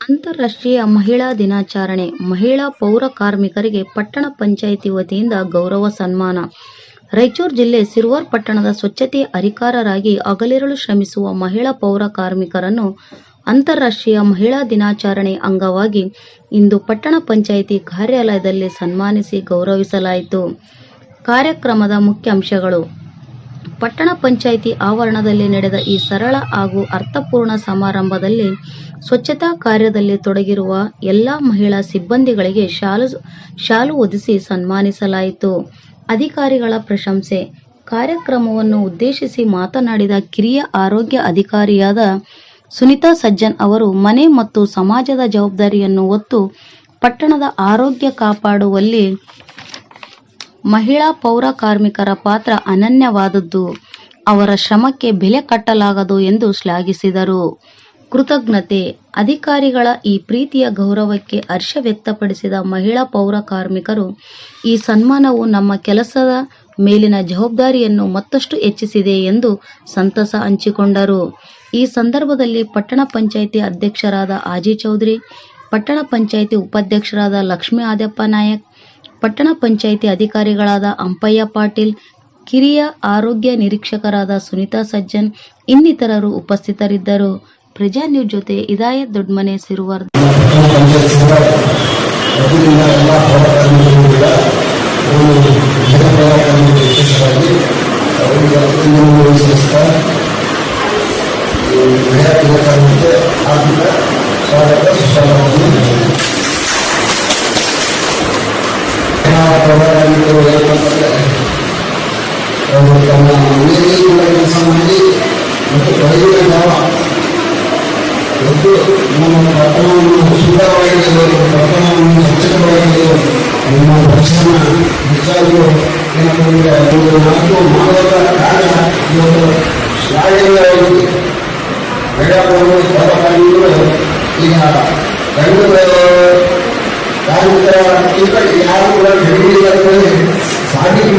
ಅಂತಾರಾಷ್ಟ್ರೀಯ ಮಹಿಳಾ ದಿನಾಚರಣೆ. ಮಹಿಳಾ ಪೌರ ಕಾರ್ಮಿಕರಿಗೆ ಪಟ್ಟಣ ಪಂಚಾಯಿತಿ ವತಿಯಿಂದ ಗೌರವ ಸನ್ಮಾನ. ರಾಯಚೂರು ಜಿಲ್ಲೆ ಸಿರ್ವಾರ್ ಪಟ್ಟಣದ ಸ್ವಚ್ಛತೆಯ ಹರಿಕಾರರಾಗಿ ಹಗಲಿರುಳು ಶ್ರಮಿಸುವ ಮಹಿಳಾ ಪೌರ ಕಾರ್ಮಿಕರನ್ನು ಅಂತಾರಾಷ್ಟ್ರೀಯ ಮಹಿಳಾ ದಿನಾಚರಣೆ ಅಂಗವಾಗಿ ಇಂದು ಪಟ್ಟಣ ಪಂಚಾಯಿತಿ ಕಾರ್ಯಾಲಯದಲ್ಲಿ ಸನ್ಮಾನಿಸಿ ಗೌರವಿಸಲಾಯಿತು. ಕಾರ್ಯಕ್ರಮದ ಮುಖ್ಯಾಂಶಗಳು. ಪಟ್ಟಣ ಪಂಚಾಯಿತಿ ಆವರಣದಲ್ಲಿ ನಡೆದ ಈ ಸರಳ ಹಾಗೂ ಅರ್ಥಪೂರ್ಣ ಸಮಾರಂಭದಲ್ಲಿ ಸ್ವಚ್ಛತಾ ಕಾರ್ಯದಲ್ಲಿ ತೊಡಗಿರುವ ಎಲ್ಲ ಮಹಿಳಾ ಸಿಬ್ಬಂದಿಗಳಿಗೆ ಶಾಲು ಹೊದಿಸಿ ಸನ್ಮಾನಿಸಲಾಯಿತು. ಅಧಿಕಾರಿಗಳ ಪ್ರಶಂಸೆ. ಕಾರ್ಯಕ್ರಮವನ್ನು ಉದ್ದೇಶಿಸಿ ಮಾತನಾಡಿದ ಕಿರಿಯ ಆರೋಗ್ಯ ಅಧಿಕಾರಿಯಾದ ಸುನೀತಾ ಸಜ್ಜನ್ ಅವರು ಮನೆ ಮತ್ತು ಸಮಾಜದ ಜವಾಬ್ದಾರಿಯನ್ನು ಹೊತ್ತು ಪಟ್ಟಣದ ಆರೋಗ್ಯ ಕಾಪಾಡುವಲ್ಲಿ ಮಹಿಳಾ ಪೌರ ಕಾರ್ಮಿಕರ ಪಾತ್ರ ಅನನ್ಯವಾದದ್ದು, ಅವರ ಶ್ರಮಕ್ಕೆ ಬೆಲೆ ಕಟ್ಟಲಾಗದು ಎಂದು ಶ್ಲಾಘಿಸಿದರು. ಕೃತಜ್ಞತೆ. ಅಧಿಕಾರಿಗಳ ಈ ಪ್ರೀತಿಯ ಗೌರವಕ್ಕೆ ಹರ್ಷ ವ್ಯಕ್ತಪಡಿಸಿದ ಮಹಿಳಾ ಪೌರ ಕಾರ್ಮಿಕರು, ಈ ಸನ್ಮಾನವು ನಮ್ಮ ಕೆಲಸದ ಮೇಲಿನ ಜವಾಬ್ದಾರಿಯನ್ನು ಮತ್ತಷ್ಟು ಹೆಚ್ಚಿಸಿದೆ ಎಂದು ಸಂತಸ ಹಂಚಿಕೊಂಡರು. ಈ ಸಂದರ್ಭದಲ್ಲಿ ಪಟ್ಟಣ ಪಂಚಾಯಿತಿ ಅಧ್ಯಕ್ಷರಾದ ಆಜಿ ಚೌಧರಿ, ಪಟ್ಟಣ ಪಂಚಾಯಿತಿ ಉಪಾಧ್ಯಕ್ಷರಾದ ಲಕ್ಷ್ಮೀ ಆದ್ಯಪ್ಪ ನಾಯಕ್, ಪಟ್ಟಣ ಪಂಚಾಯಿತಿ ಅಧಿಕಾರಿಗಳಾದ ಅಂಪಯ್ಯ ಪಾಟೀಲ್, ಕಿರಿಯ ಆರೋಗ್ಯ ನಿರೀಕ್ಷಕರಾದ ಸುನೀತಾ ಸಜ್ಜನ್ ಇನ್ನಿತರರು ಉಪಸ್ಥಿತರಿದ್ದರು. ಪ್ರಜಾ ನ್ಯೂಸ್ ಜೊತೆ ಇದಾಯತ್ ದೊಡ್ಮನೆ, ಸಿರ್ವಾರ್. ನಮ್ಮ ಪಟ್ಟಣವನ್ನು ಸುಂದರವಾಗಿರಲು, ಪಟ್ಟಣವನ್ನು ಸ್ವಚ್ಛವಾಗಿರಲು ನಿಮ್ಮ ಪರಿಶ್ರಮ ನಿಜವಾಗಲೂ ಏನಂತಂದರೆ ಒಂದು 4 ಮಾನವರ ಕಾರ್ಯ ಇವತ್ತು ಶ್ಲಾಘನೀಯವಾಗಿದೆ. ಮಹಿಳಾ ಪೌರ ಕಾರ್ಮಿಕರು ಈಗ ಬೆಂಗಳೂರು ಕಾರ್ಮಿಕರ ಯಾರು ಕೂಡ ಸಾಬೀತು